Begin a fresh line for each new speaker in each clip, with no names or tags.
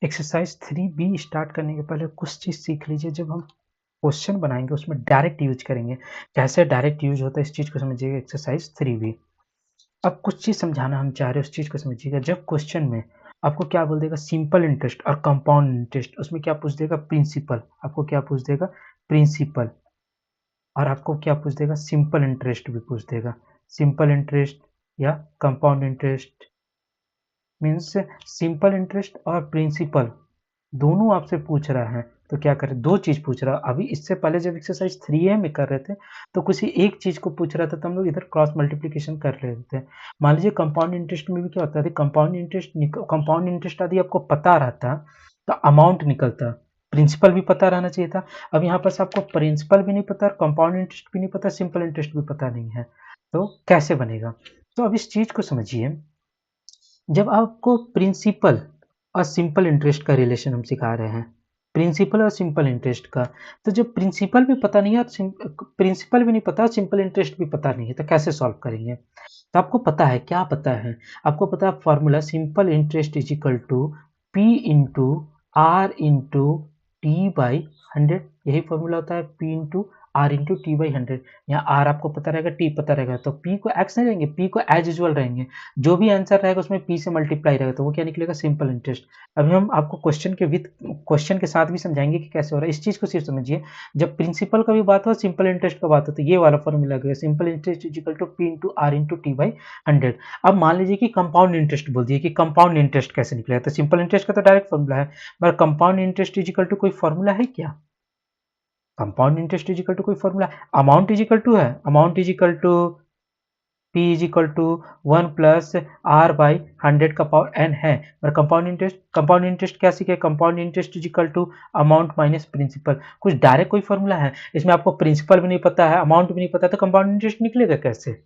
Exercise 3B start करने के पहले कुछ चीज़ सीख लीजिए। जब हम क्वेश्चन बनाएंगे उसमें डायरेक्ट यूज करेंगे, कैसे डायरेक्ट यूज होता है इस चीज़ को समझिएगा। एक्सरसाइज 3B, अब कुछ चीज़ समझाना हम चाह रहे हैं, उस चीज़ को समझिएगा। जब क्वेश्चन में आपको क्या बोल देगा, सिंपल इंटरेस्ट और कंपाउंड इंटरेस्ट, उसमें क्या पूछ देगा, प्रिंसिपल। आपको क्या पूछ देगा, प्रिंसिपल। और आपको क्या पूछ देगा, सिंपल इंटरेस्ट भी पूछ देगा। सिंपल इंटरेस्ट या compound interest means simple interest और प्रिंसिपल दोनों आपसे पूछ रहा है। तो क्या करें, दो चीज पूछ रहा है। अभी इससे पहले जब एक्सरसाइज 3A में कर रहे थे तो किसी एक चीज को पूछ रहा था, तो हम लोग इधर क्रॉस मल्टीप्लीकेशन कर रहे थे। मान लीजिए कंपाउंड इंटरेस्ट में भी क्या होता है, कंपाउंड इंटरेस्ट यदि आपको पता रहता तो अमाउंट निकलता, प्रिंसिपल भी पता रहना चाहिए था। अब यहाँ पर आपको प्रिंसिपल भी नहीं पता, कंपाउंड इंटरेस्ट भी नहीं पता, सिंपल इंटरेस्ट भी पता नहीं है, तो कैसे बनेगा। तो अब इस चीज को समझिए। जब आपको प्रिंसिपल और सिंपल इंटरेस्ट का रिलेशन हम सिखा रहे हैं, प्रिंसिपल और सिंपल इंटरेस्ट का, तो जब प्रिंसिपल भी पता नहीं है और प्रिंसिपल भी नहीं पता, सिंपल इंटरेस्ट भी पता नहीं है, तो कैसे सॉल्व करेंगे। तो आपको पता है, क्या पता है, आपको पता है formula, simple interest is equal to P into R into T by 100। यही फॉर्मूला होता है, P into R into T by 100। यहाँ आर आपको पता रहेगा, टी पता रहेगा, तो पी को एक्स नहीं रहेंगे, पी को एज यूजल रहेंगे। जो भी आंसर रहेगा उसमें पी से मल्टीप्लाई रहेगा, तो वो क्या निकलेगा, सिंपल इंटरेस्ट। अभी हम आपको क्वेश्चन के साथ भी समझाएंगे कि कैसे हो रहा है। इस चीज को सिर्फ समझिए, जब प्रिंसिपल का भी बात हो, सिंपल इंटरेस्ट का बात हो, तो ये वाला फॉर्मूला लगेगा, simple interest is equal to P into R into T by 100। अब मान लीजिए कि कंपाउंड इंटरेस्ट बोल दिए, कि कंपाउंड इंटरेस्ट कैसे निकलेगा, तो सिंपल इंटरेस्ट का तो डायरेक्ट फॉर्मूला है, पर compound interest is equal to कोई फॉर्मूला है क्या। Compound interest is equal to कोई formula, amount is equal to है, amount is equal to P is equal to 1 plus R by 100 का पावर n है। और कंपाउंड इंटरेस्ट क्या सीखे, compound interest is equal to amount minus principal. कुछ direct कोई formula है इसमें, आपको प्रिंसिपल भी नहीं पता है, अमाउंट भी नहीं पता, तो कंपाउंड इंटरेस्ट निकलेगा कैसे।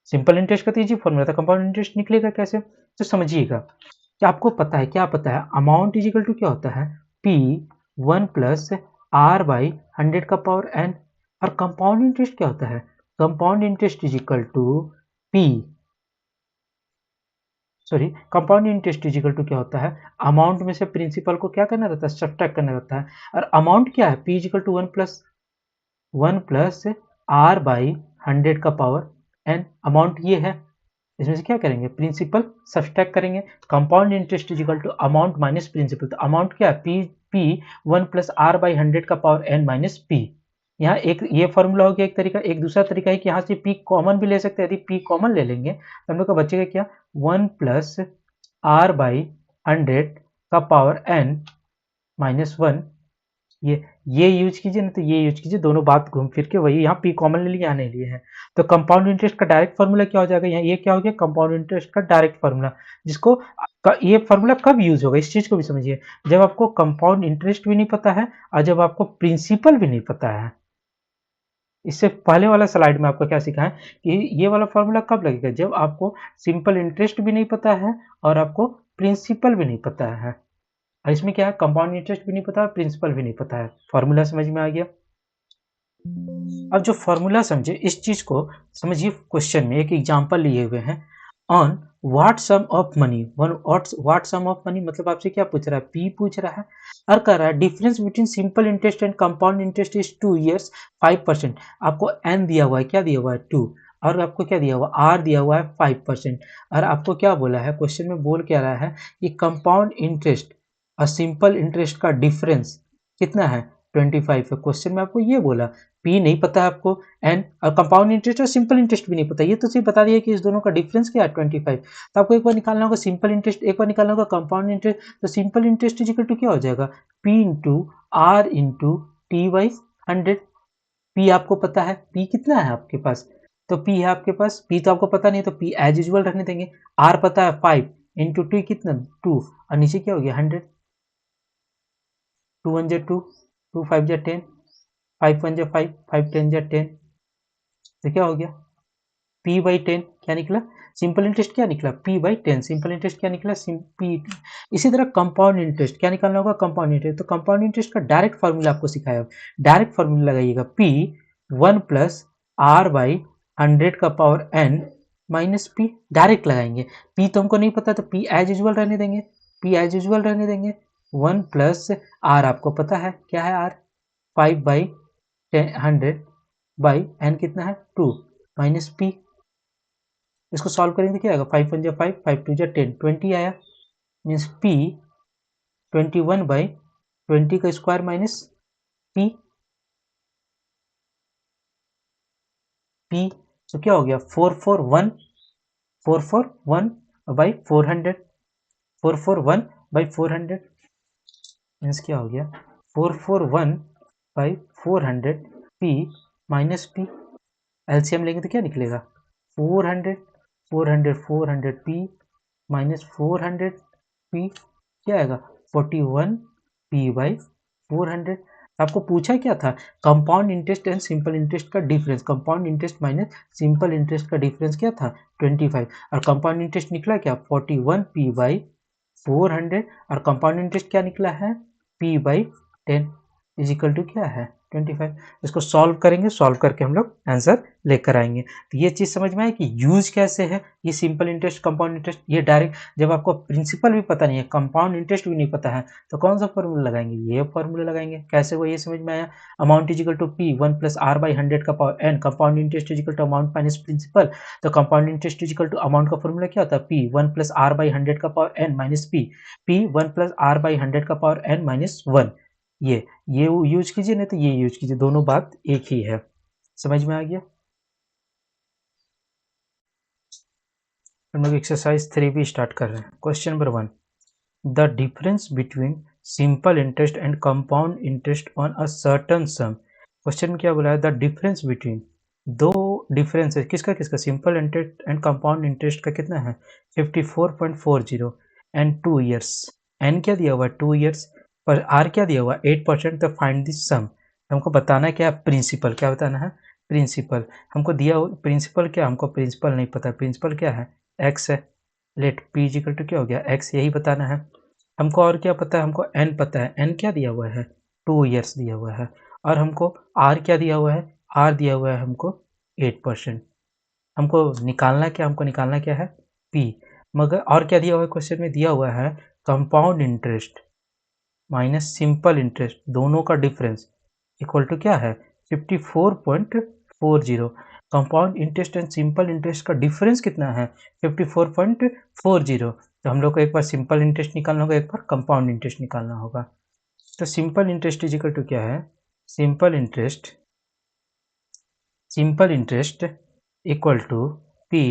सिंपल इंटरेस्ट का तो इजी फॉर्मूला था, कंपाउंड इंटरेस्ट निकलेगा कैसे। तो समझिएगा कि आपको पता है, क्या पता है, अमाउंट इज इक्वल टू क्या होता है, P 1 प्लस आर बाई 100 का पावर n। और कंपाउंड इंटरेस्ट क्या होता है, compound interest is equal to P, sorry, compound interest is equal to क्या होता है, अमाउंट में से प्रिंसिपल को क्या करना रहता है, सब्ट्रैक्ट करना रहता है। और अमाउंट क्या है, P is equal to 1 plus R by 100 का पावर n। अमाउंट ये है, इसमें से क्या करेंगे, प्रिंसिपल सब्ट्रैक्ट करेंगे। Compound interest is equal to amount minus principal, तो अमाउंट क्या है, पी 1 प्लस आर बाई 100 का पावर n माइनस पी। यहाँ एक ये फॉर्मूला हो गया एक तरीका। एक दूसरा तरीका है कि यहाँ से p कॉमन भी ले सकते हैं, यदि p कॉमन ले लेंगे तो हम लोग का बचेगा क्या, 1 प्लस आर बाई 100 का पावर n माइनस 1। ये यूज कीजिए, ना तो ये यूज कीजिए, दोनों बात घूम फिर के वही, यहाँ पी कॉमन ले लिए, यहाँ नहीं लिए हैं। तो कंपाउंड इंटरेस्ट का डायरेक्ट फॉर्मूला क्या हो जाएगा, यहाँ ये क्या हो गया, कंपाउंड इंटरेस्ट का डायरेक्ट फॉर्मूला, जिसको ये फॉर्मूला कब यूज होगा, इस चीज को भी समझिए। जब आपको कंपाउंड इंटरेस्ट भी नहीं पता है और जब आपको प्रिंसिपल भी नहीं पता है। इससे पहले वाला स्लाइड में आपको क्या सिखाया कि ये वाला फॉर्मूला कब लगेगा, जब आपको सिंपल इंटरेस्ट भी नहीं पता है और आपको प्रिंसिपल भी नहीं पता है। और इसमें क्या है, कंपाउंड इंटरेस्ट भी नहीं पता है, प्रिंसिपल भी नहीं पता है। फॉर्मूला समझ में आ गया। अब जो फॉर्मूला समझे, इस चीज को समझिए। क्वेश्चन में एक एग्जांपल लिए हुए हैं, on what sum of money, what sum of money मतलब आपसे क्या पूछ रहा है, पी पूछ रहा है। और कह रहा है difference between simple interest and compound interest is 2 years 5%। आपको एन दिया हुआ है, क्या दिया हुआ है, 2, और आपको क्या दिया हुआ, आर दिया हुआ है 5%। और आपको क्या बोला है, क्वेश्चन में बोल क्या रहा है कि कंपाउंड इंटरेस्ट और सिंपल इंटरेस्ट का डिफरेंस कितना है, 25 है। क्वेश्चन में आपको ये बोला, पी नहीं पता है आपको, एन और कंपाउंड इंटरेस्ट और सिंपल इंटरेस्ट भी नहीं पता, ये तो सिर्फ बता दिया कि इस दोनों का डिफरेंस क्या है, 25। तो आपको एक बार निकालना होगा सिंपल इंटरेस्ट, एक बार निकालना होगा कंपाउंड इंटरेस्ट। तो सिंपल इंटरेस्ट इक्वल टू क्या हो जाएगा, P into R into T by 100। P आपको पता है, पी कितना है आपके पास, तो पी है आपके पास, पी तो आपको पता नहीं, तो पी एज यूजल रखने देंगे। आर पता है 5 इंटू टी कितना 2, और नीचे क्या हो गया 100। 2 1 जा 2, 2 5 जा 10, 5 1 जा 5, 5 10 जा 10। तो क्या हो गया, p बाई 10 क्या निकला, सिंपल इंटरेस्ट क्या निकला, p बाई 10, सिंपल इंटरेस्ट क्या निकला, p। इसी तरह कंपाउंड इंटरेस्ट क्या निकालना होगा, कंपाउंड इंटरेस्ट। तो कंपाउंड इंटरेस्ट का डायरेक्ट फॉर्मूला आपको सिखाया, डायरेक्ट फॉर्मूला लगाइएगा, p 1 प्लस आर बाई 100 का power n minus p, direct लगाएंगे। p तो हमको नहीं पता, तो p एज यूजल रहने देंगे, p एज यूजल रहने देंगे। 1 प्लस आर आपको पता है क्या है आर 5/100 बाई एन कितना है 2 माइनस पी। इसको सॉल्व करेंगे तो क्या आएगा 5 1 5 5 2 10 20 आया मीन्स पी 21/20 का स्क्वायर माइनस पी पी तो क्या हो गया 441/400 441/400 मीन्स क्या हो गया 441/400 पी माइनस पी। एलसीएम लेंगे तो क्या निकलेगा 400 400 400 पी माइनस 400 पी क्या आएगा 41 p/400। आपको पूछा क्या था compound interest and simple interest का difference, compound interest minus simple interest का डिफरेंस क्या था 25 और कंपाउंड इंटरेस्ट निकला क्या 41 p/400 और कंपाउंड इंटरेस्ट क्या निकला है p/10 इज इक्वल टू क्या है 25। इसको सॉल्व करेंगे, सॉल्व करके हम लोग आंसर लेकर आएंगे। तो ये चीज़ समझ में आए कि यूज कैसे है ये सिंपल इंटरेस्ट कंपाउंड इंटरेस्ट। ये डायरेक्ट जब आपको प्रिंसिपल भी पता नहीं है कंपाउंड इंटरेस्ट भी नहीं पता है तो कौन सा फॉर्मूला लगाएंगे ये फॉर्मूला लगाएंगे। कैसे वो ये समझ में आया amount is equal to P 1 plus R by 100 का power N compound interest is equal to amount minus principal. तो compound interest is equal to amount का फॉर्मूला क्या होता है पी 1 प्लस आर बाई 100 का power n minus P 1 plus R by 100 का power n minus 1। ये use कीजिए नहीं तो ये यूज कीजिए, दोनों बात एक ही है। समझ में आ गया। हम लोग एक्सरसाइज 3 स्टार्ट कर रहे हैं। Question number 1 the difference between simple interest and compound interest on a certain some. Question में क्या बोला है द डिफरेंस बिटवीन दो डिफरेंस है किसका किसका simple interest and compound interest का कितना है 54.40 एंड 2 ईयर्स। एन क्या दिया हुआ है 2 ईयर्स पर आर क्या दिया हुआ है 8%। तो फाइंड दिस सम। हमको बताना है क्या प्रिंसिपल, क्या बताना है प्रिंसिपल। हमको दिया प्रिंसिपल क्या हमको प्रिंसिपल नहीं पता, प्रिंसिपल क्या है एक्स है। लेट पी इक्वल टू क्या हो गया एक्स, यही बताना है हमको। और क्या पता है हमको एन पता है, एन क्या दिया हुआ है 2 ईयर्स दिया हुआ है और हमको आर क्या दिया हुआ है आर दिया हुआ है हमको 8%। हमको निकालना क्या हमको निकालना क्या है पी। मगर और क्या दिया हुआ है क्वेश्चन में दिया हुआ है compound interest minus simple interest दोनों का डिफरेंस इक्वल टू क्या है 54.40। Compound interest and simple interest का डिफरेंस कितना है 54.40। तो हम लोग को एक बार सिंपल इंटरेस्ट निकालना होगा एक बार कंपाउंड इंटरेस्ट निकालना होगा। तो simple interest is equal to क्या है simple interest equal to P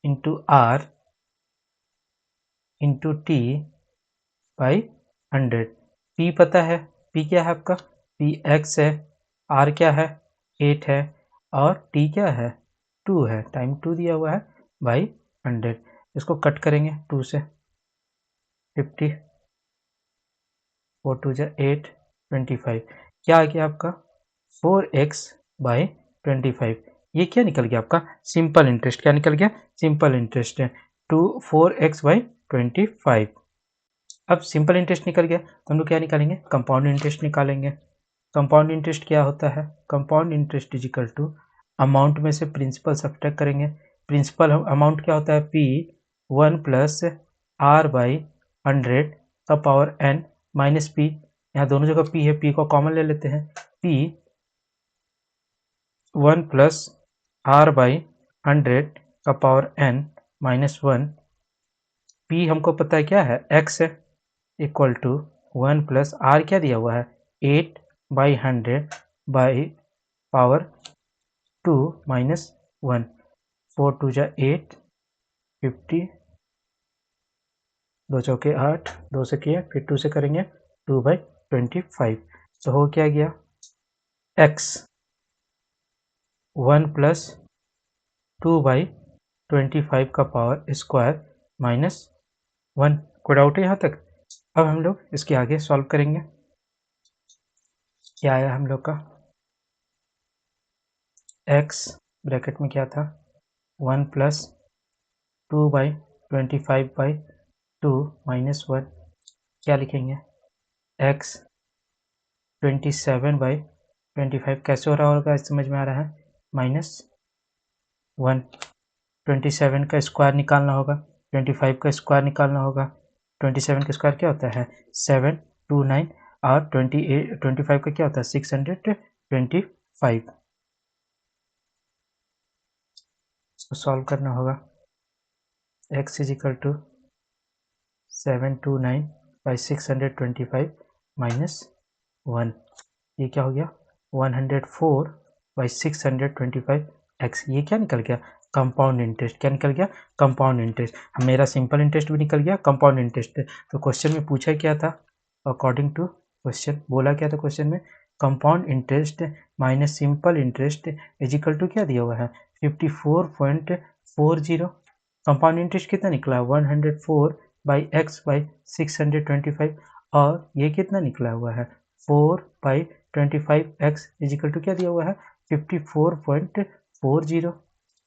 into R into T by 100। P पता है पी क्या है आपका पी एक्स है, आर क्या है 8 है और टी क्या है 2 है, टाइम 2 दिया हुआ है बाई 100। इसको कट करेंगे 2 से 50 4 2 जा 8 25 क्या आ गया आपका 4x बाई 25। ये क्या निकल गया आपका सिंपल इंटरेस्ट, क्या निकल गया सिंपल इंटरेस्ट है 4x बाई 25। अब सिंपल इंटरेस्ट निकल गया तो हम लोग क्या निकालेंगे कंपाउंड इंटरेस्ट निकालेंगे। कंपाउंड इंटरेस्ट क्या होता है compound interest is equal to amount में से प्रिंसिपल सब्ट्रैक्ट करेंगे। प्रिंसिपल अमाउंट क्या होता है पी 1 प्लस आर बाई 100 का पावर एन माइनस पी। यहाँ दोनों जगह पी है, पी को कॉमन ले लेते हैं पी 1 प्लस आर बाई 100 का पावर एन माइनस 1। पी हमको पता है क्या है एक्स है इक्वल टू 1 प्लस आर क्या दिया हुआ है 8/100 बाई पावर 2 माइनस 1। 4 2 जा 8 50 2 चौके 8 2 से किया फिर 2 से करेंगे 2/25। तो हो क्या गया x 1 प्लस 2/25 का पावर स्क्वायर माइनस 1। कोई डाउट है यहाँ तक। अब हम लोग इसके आगे सॉल्व करेंगे। क्या आया हम लोग का x ब्रैकेट में क्या था 1 प्लस 2/25/2 माइनस 1 क्या लिखेंगे x 27/25 कैसे हो रहा होगा समझ में आ रहा है माइनस 1। 27 का स्क्वायर निकालना होगा 25 का स्क्वायर निकालना होगा 27 का स्क्वायर क्या होता है 729 और 25 का क्या होता है 625। इसको सॉल्व करना होगा। x is equal to 729 by 625 minus 1, ये क्या हो गया 104 बाई 625 x, ये क्या निकल गया कंपाउंड इंटरेस्ट। क्या निकल गया कंपाउंड इंटरेस्ट। मेरा सिंपल इंटरेस्ट भी निकल गया, कंपाउंड इंटरेस्ट। तो क्वेश्चन में पूछा क्या था, अकॉर्डिंग टू क्वेश्चन बोला क्या था क्वेश्चन में, compound interest minus simple interest is equal to क्या दिया हुआ है 54.40। कंपाउंड इंटरेस्ट कितना निकला 104 बाई एक्स बाई 625 और ये कितना निकला हुआ है 4 by 25x is equal to क्या दिया हुआ है 54.40।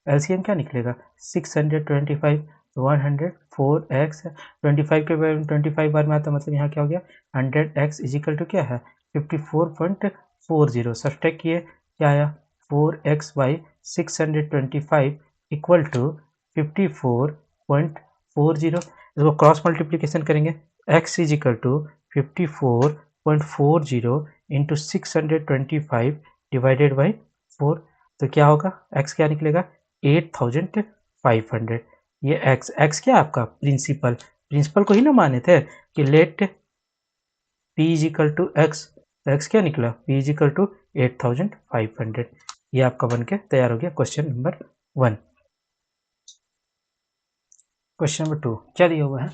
एलसीएम क्या निकलेगा 625 104x 25 के बारे में 25 बार में आता मतलब यहाँ क्या हो गया 100x इज इक्वल टू क्या है 54.40। सब्सट्रैक्ट किए क्या आया 4x बाई 625 इक्वल टू 54.40। इसको क्रॉस मल्टीप्लीकेशन करेंगे x is equal to 54.40 into 625 divided by 4, तो क्या होगा x क्या निकलेगा 8500। ये x क्या है आपका प्रिंसिपल, प्रिंसिपल को ही ना माने थे कि let p is equal to x, तो x क्या निकला p इज इक्वल टू 8500। ये आपका बन के तैयार हो गया क्वेश्चन नंबर 1। क्वेश्चन नंबर 2 क्या दिया हुआ है,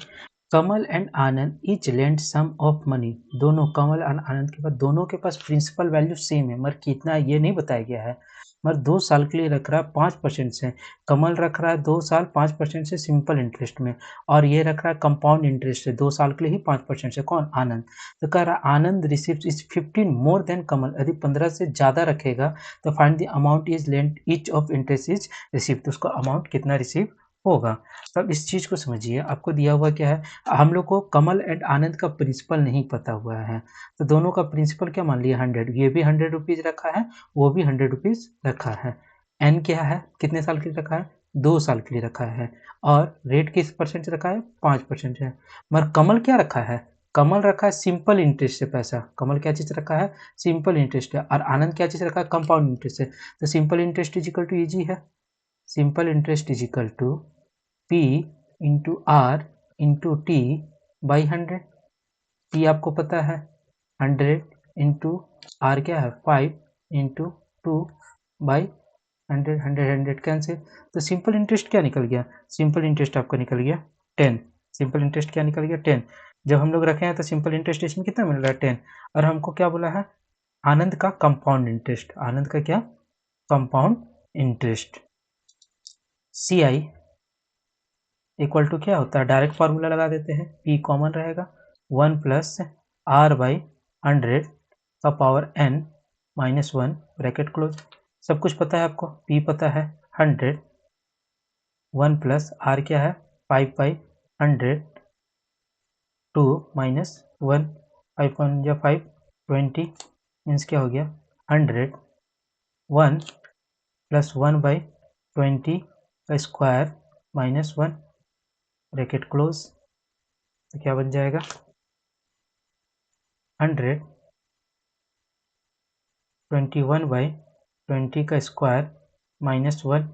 Kamal and Anand each lend sum of money. दोनों कमल और आनंद के पास दोनों के पास प्रिंसिपल वैल्यू सेम है, मगर कितना ये नहीं बताया गया है। मगर 2 साल के लिए रख रहा है 5% से, कमल रख रहा है 2 साल 5% से सिंपल इंटरेस्ट में, और ये रख रहा है कंपाउंड इंटरेस्ट से 2 साल के लिए ही 5% से। कौन आनंद। तो कह रहा है Anand receives is 15 more than Kamal, यदि 15 से ज़्यादा रखेगा तो find the amount is lend each of interest is receive, तो उसको अमाउंट कितना रिसीव होगा। तो अब इस चीज़ को समझिए, आपको दिया हुआ क्या है, हम लोग को कमल एंड आनंद का प्रिंसिपल नहीं पता हुआ है, तो दोनों का प्रिंसिपल क्या मान लिया 100, ये भी 100 रुपीज़ रखा है, वो भी 100 रुपीज़ रखा है। एन क्या है, कितने साल के लिए रखा है 2 साल के लिए रखा है, और रेट किस परसेंट से रखा है 5% है। मगर कमल क्या रखा है, कमल रखा है सिंपल इंटरेस्ट से पैसा, कमल क्या चीज़ रखा है सिंपल इंटरेस्ट है, और आनंद क्या चीज़ रखा है कंपाउंड इंटरेस्ट से। तो simple interest is equal to easy है, simple interest is equal to P into R into T by 100। P आपको पता है 100 इंटू आर क्या है 5 इंटू 2 बाई 100, 100 100 कैंसिल। तो सिंपल इंटरेस्ट क्या निकल गया, सिंपल इंटरेस्ट आपका निकल गया 10। सिंपल इंटरेस्ट क्या निकल गया 10। जब हम लोग रखे हैं तो सिंपल इंटरेस्ट इसमें कितना मिल रहा है 10, और हमको क्या बोला है आनंद का कंपाउंड इंटरेस्ट, आनंद का क्या compound interest. C I equal to क्या होता है, डायरेक्ट फार्मूला लगा देते हैं, P कॉमन रहेगा 1 प्लस आर बाई 100 का power n minus 1 bracket close. सब कुछ पता है आपको, P पता है 100, 1 प्लस आर क्या है 5 बाई 100, 2 माइनस 1, 5 1 या 5 20 मीन्स क्या हो गया 100, 1 प्लस 1 बाई 20 का स्क्वायर माइनस 1 ब्रैकेट क्लोज। तो क्या बन जाएगा 100 21 बाई 20 का square minus 1,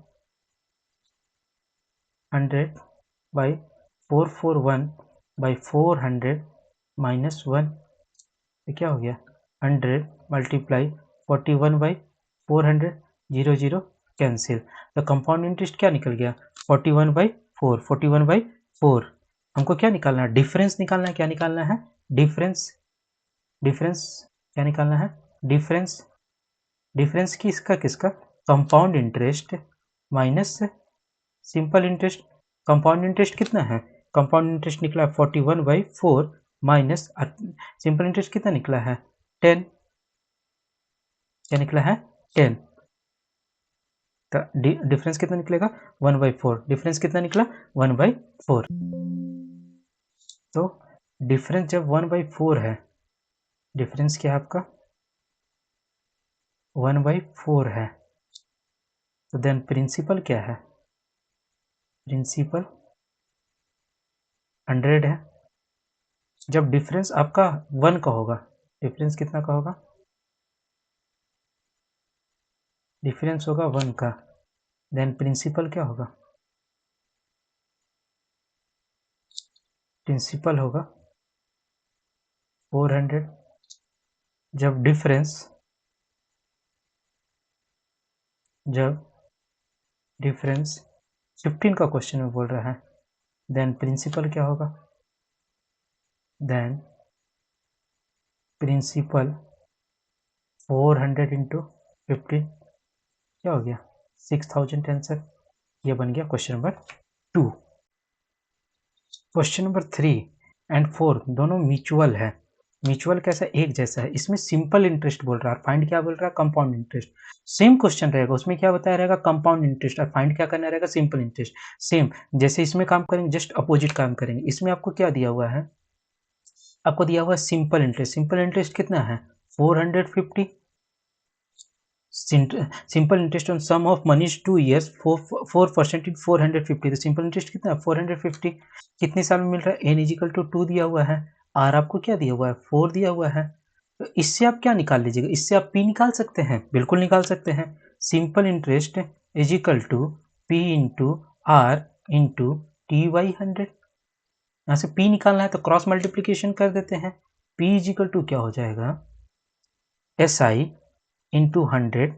100 by 441 by 400 minus 1, तो क्या हो गया 100 मल्टीप्लाई 41 बाई 400, 0 0 कैंसिल। तो कंपाउंड इंटरेस्ट क्या निकल गया 41 बाई 4, 41 बाई 4। हमको क्या निकालना है डिफरेंस निकालना है, क्या निकालना है डिफरेंस, डिफरेंस क्या निकालना है डिफरेंस, डिफरेंस किसका किसका compound interest minus simple interest. Compound interest कितना है, कंपाउंड इंटरेस्ट निकला 41 बाई 4 माइनस सिंपल इंटरेस्ट कितना निकला है 10, क्या निकला है 10। तो डिफरेंस कितना निकलेगा 1 बाई 4, डिफरेंस कितना निकला 1 बाई 4। तो डिफरेंस जब 1 बाई 4 है, डिफरेंस क्या है आपका 1 बाई 4 है, तो देन प्रिंसिपल क्या है, प्रिंसिपल 100 है, जब डिफरेंस आपका 1 का होगा, डिफरेंस कितना का होगा, डिफरेंस होगा 1 का, देन प्रिंसिपल क्या होगा, प्रिंसिपल होगा 400। जब डिफरेंस 15 का क्वेश्चन में बोल रहा है, देन प्रिंसिपल क्या होगा, देन प्रिंसिपल 400 इंटू 15 क्या हो गया, 6000 आंसर। ये बन गया question number 2। Question number 3 and 4 दोनों म्यूचुअल है। म्यूचुअल कैसा, एक जैसा है। इसमें सिंपल इंटरेस्ट बोल रहा है, फाइंड क्या बोल रहा है, कंपाउंड इंटरेस्ट। सेम क्वेश्चन रहेगा, उसमें क्या बताया रहेगा, कंपाउंड इंटरेस्ट, और फाइंड क्या करना रहेगा, सिंपल इंटरेस्ट। सेम जैसे इसमें काम करेंगे, जस्ट अपोजिट काम करेंगे। इसमें आपको क्या दिया हुआ है, आपको दिया हुआ है सिंपल इंटरेस्ट। सिंपल इंटरेस्ट कितना है, 450। Simple interest on sum of money 2 years 4% in 450। तो सिंपल इंटरेस्ट कितना है, 450। कितने साल में मिल रहा है, एन इजिकल टू 2 दिया हुआ है, आर आपको क्या दिया हुआ है, 4 दिया हुआ है। तो इससे आप क्या निकाल लीजिएगा, इससे आप पी निकाल सकते हैं, बिल्कुल निकाल सकते हैं। Simple interest is equal to P into R into T by 100। यहाँ से पी निकालना है तो क्रॉस मल्टीप्लीकेशन कर देते हैं। पी इजिकल टू क्या हो जाएगा, S I into 100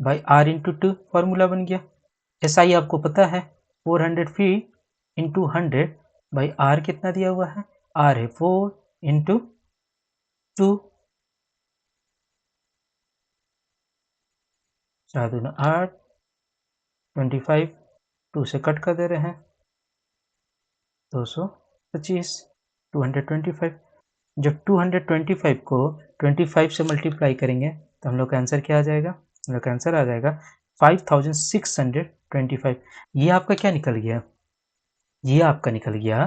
by R into 2, formula बन गया। एस आई आपको पता है 400 फीट इंटू 100 बाई आर कितना दिया हुआ है, आर है 4 इंटू 2, 4 दूना 8, 25, 2 से कट कर दे रहे हैं, 225, 225। जब 225 को 25 से मल्टीप्लाई करेंगे तो हम लोग का आंसर क्या आ जाएगा, हम लोग का आंसर आ जाएगा 5625। ये आपका क्या निकल गया, ये आपका निकल गया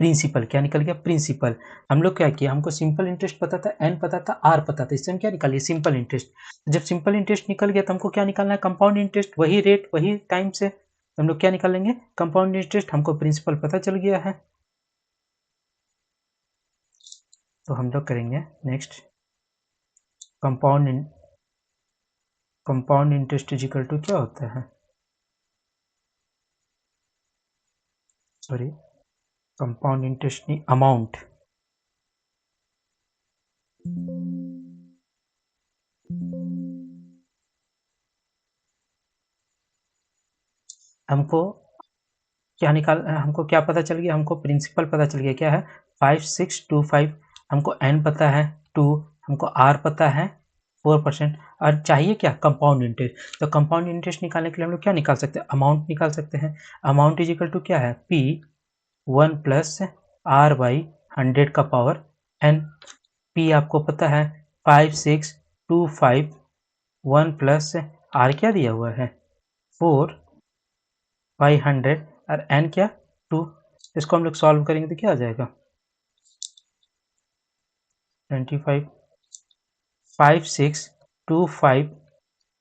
प्रिंसिपल। क्या निकल गया, प्रिंसिपल। हम लोग क्या किया, हमको सिंपल इंटरेस्ट पता था, एन पता था, आर पता था, इससे हम क्या निकालिए, सिंपल इंटरेस्ट। जब सिंपल इंटरेस्ट निकल गया तो हमको क्या निकालना है, कंपाउंड इंटरेस्ट। वही रेट वही टाइम से हम लोग क्या निकालेंगे, कंपाउंड इंटरेस्ट। हमको प्रिंसिपल पता चल गया है, तो हम लोग करेंगे next, compound interest is equal to क्या होता है, सॉरी कंपाउंड इंटरेस्ट नहीं, अमाउंट। हमको हमको क्या पता चल गया, हमको प्रिंसिपल पता चल गया, क्या है 5625। हमको एन पता है 2, हमको आर पता है 4%, और चाहिए क्या, कंपाउंड इंटरेस्ट। तो कंपाउंड इंटरेस्ट निकालने के लिए हम लोग क्या निकाल सकते हैं, अमाउंट निकाल सकते हैं। अमाउंट इज इक्वल टू क्या है, पी 1 प्लस आर बाई 100 का पावर एन। पी आपको पता है 5625, 1 प्लस आर क्या दिया हुआ है 4 बाई 100, और एन क्या 2। इसको हम लोग सॉल्व करेंगे तो क्या आ जाएगा, 25, 5625,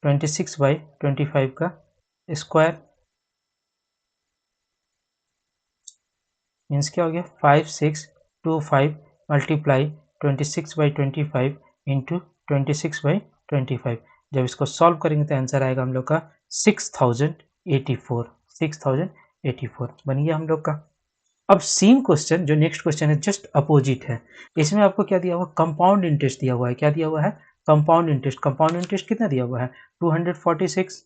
26/25 का स्क्वायर मीन्स क्या हो गया, 5625 मल्टीप्लाई 26/25 इंटू 26/25। जब इसको सॉल्व करेंगे तो आंसर आएगा हम लोग का 6084। 6084 बन गया हम लोग का। अब सेम क्वेश्चन जो नेक्स्ट क्वेश्चन है जस्ट अपोजिट है। इसमें आपको क्या दिया हुआ, कंपाउंड इंटरेस्ट दिया हुआ है। क्या दिया हुआ है, कंपाउंड इंटरेस्ट। कंपाउंड इंटरेस्ट कितना दिया हुआ है, 246।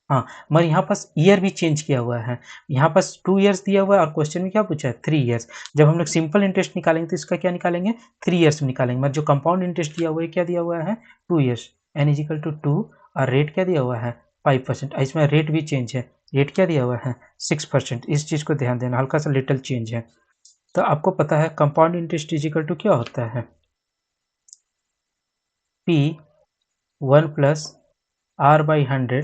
हाँ, मगर यहाँ पास ईयर भी चेंज किया हुआ है। यहाँ पास 2 ईयर्स दिया हुआ है और क्वेश्चन में क्या पूछा है, 3 ईयर्स। जब हम लोग सिंपल इंटरेस्ट निकालेंगे तो इसका क्या निकालेंगे, 3 ईयर्स में निकालेंगे। मगर जो कंपाउंड इंटरेस्ट दिया हुआ है क्या दिया हुआ है, 2 ईयर्स। एन इजिकल टू 2, और रेट क्या दिया हुआ है 5%। इसमें रेट भी चेंज है, रेट क्या दिया हुआ है 6%। इस चीज़ को ध्यान देना, हल्का सा लिटिल चेंज है। तो आपको पता है कंपाउंड इंटरेस्ट इजिकल टू क्या होता है, P 1 plus R by 100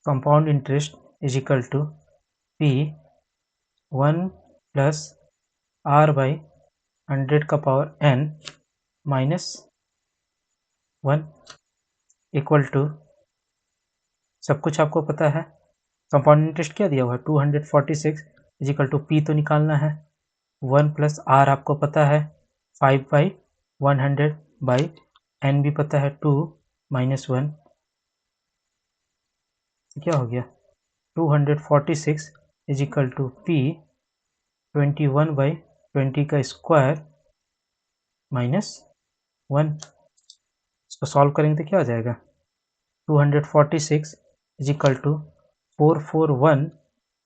compound interest is equal to P 1 plus R by 100 का power n minus 1 equal to सब कुछ आपको पता है। कंपाउंड इंटरेस्ट क्या दिया हुआ है 246 इजिकल टू पी तो निकालना है 1 प्लस आर आपको पता है 5/100 बाई एन भी पता है 2 माइनस 1 क्या हो गया 246 इजिकल टू पी 21/20 का स्क्वायर माइनस 1। इसको सॉल्व करेंगे तो क्या हो जाएगा 246 इजिकल टू 441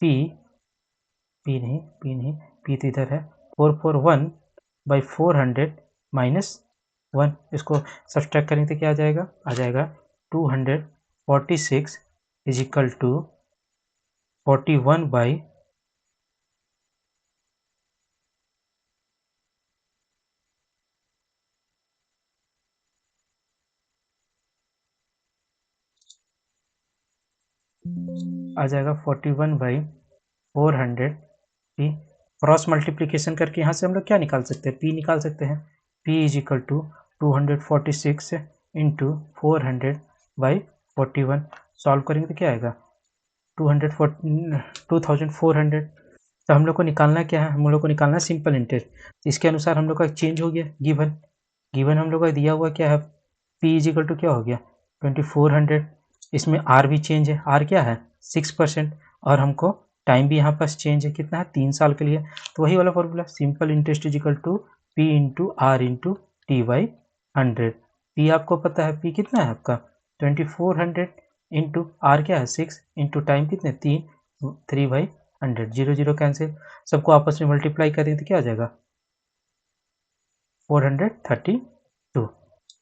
पी पी तो इधर है 441/400 माइनस 1। इसको सब्सट्रैक्ट करेंगे तो क्या आ जाएगा 246 इजिकल टू 41 बाई आ जाएगा 41/400 पी। क्रॉस मल्टीप्लीकेशन करके यहाँ से हम लोग क्या निकाल सकते हैं पी निकाल सकते हैं P is equal to 246 into 400/41 solve करेंगे तो क्या आएगा 2400। तो हम लोग को निकालना क्या है हम लोग को निकालना है सिंपल इंटरेस्ट। इसके अनुसार हम लोग का चेंज हो गया गिवन हम लोग का दिया हुआ क्या है पी इज इक्वल टू क्या हो गया 2400। इसमें आर भी चेंज है आर क्या है 6% और हमको टाइम भी यहाँ पास चेंज है कितना है 3 साल के लिए। तो वही वाला formula simple interest is equal to P into R into T/100। P आपको पता है पी कितना है आपका 2400 इंटू आर क्या है 6 इंटू टाइम कितने 3/100 जीरो जीरो कैंसिल सबको आपस में मल्टीप्लाई करें तो क्या आ जाएगा 432।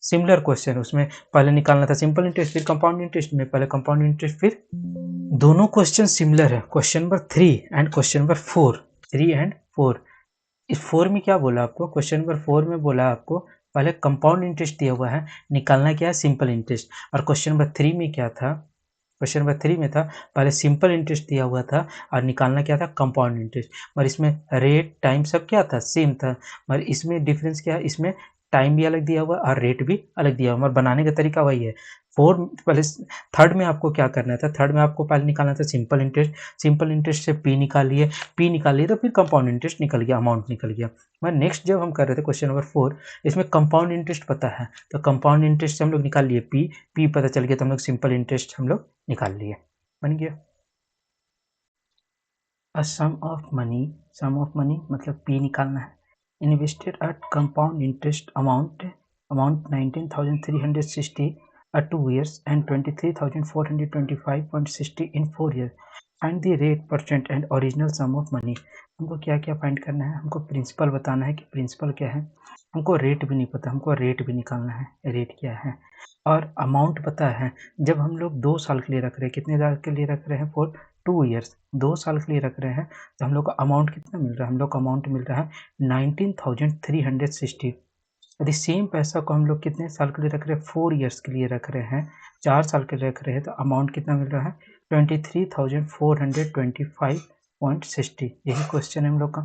सिमिलर क्वेश्चन उसमें पहले निकालना था सिंपल इंटरेस्ट फिर कंपाउंड इंटरेस्ट में पहले कंपाउंड इंटरेस्ट फिर दोनों क्वेश्चन सिमिलर है question number 3 and question number 4 3 and 4। इस 4 में क्या बोला आपको क्वेश्चन नंबर 4 में बोला आपको पहले कंपाउंड इंटरेस्ट दिया हुआ है निकालना क्या है सिंपल इंटरेस्ट और क्वेश्चन नंबर 3 में क्या था क्वेश्चन नंबर 3 में था पहले सिंपल इंटरेस्ट दिया हुआ था और निकालना क्या था कंपाउंड इंटरेस्ट और इसमें रेट टाइम सब क्या था सेम था मगर इसमें डिफरेंस क्या है इसमें टाइम भी अलग दिया हुआ और रेट भी अलग दिया हुआ मगर बनाने का तरीका वही है। पहले थर्ड में आपको क्या करना था थर्ड में आपको पहले निकालना था सिंपल इंटरेस्ट से पी निकाल लिए तो फिर कंपाउंड इंटरेस्ट निकल गया अमाउंट निकल गया। मगर नेक्स्ट जब हम कर रहे थे क्वेश्चन नंबर 4 इसमें कंपाउंड इंटरेस्ट पता है तो कंपाउंड इंटरेस्ट से हम लोग निकाल लिए पी पता चल गया तो हम लोग सिंपल इंटरेस्ट हम लोग निकाल लिए बन गया। सम ऑफ मनी मतलब पी निकालना है invested at compound interest amount 19,360 at 2 years and 23,425.60 in 4 years find the rate percent and original sum of money. हमको क्या क्या फाइंड करना है हमको प्रिंसिपल बताना है कि प्रिंसिपल क्या है हमको रेट भी नहीं पता हमको रेट भी निकालना है रेट क्या है और अमाउंट पता है। जब हम लोग 2 साल के लिए रख रहे हैं कितने साल के लिए रख रहे हैं फॉर 2 ईयर्स 2 साल के लिए रख रहे हैं तो हम लोग को अमाउंट कितना मिल रहा है हम लोग को अमाउंट मिल रहा है 19,360। यदि सेम पैसा को हम लोग कितने साल के लिए रख रहे हैं 4 ईयर्स के लिए रख रहे हैं 4 साल के लिए रख रहे हैं तो अमाउंट कितना मिल रहा है 23,425.60। यही क्वेश्चन है हम लोग का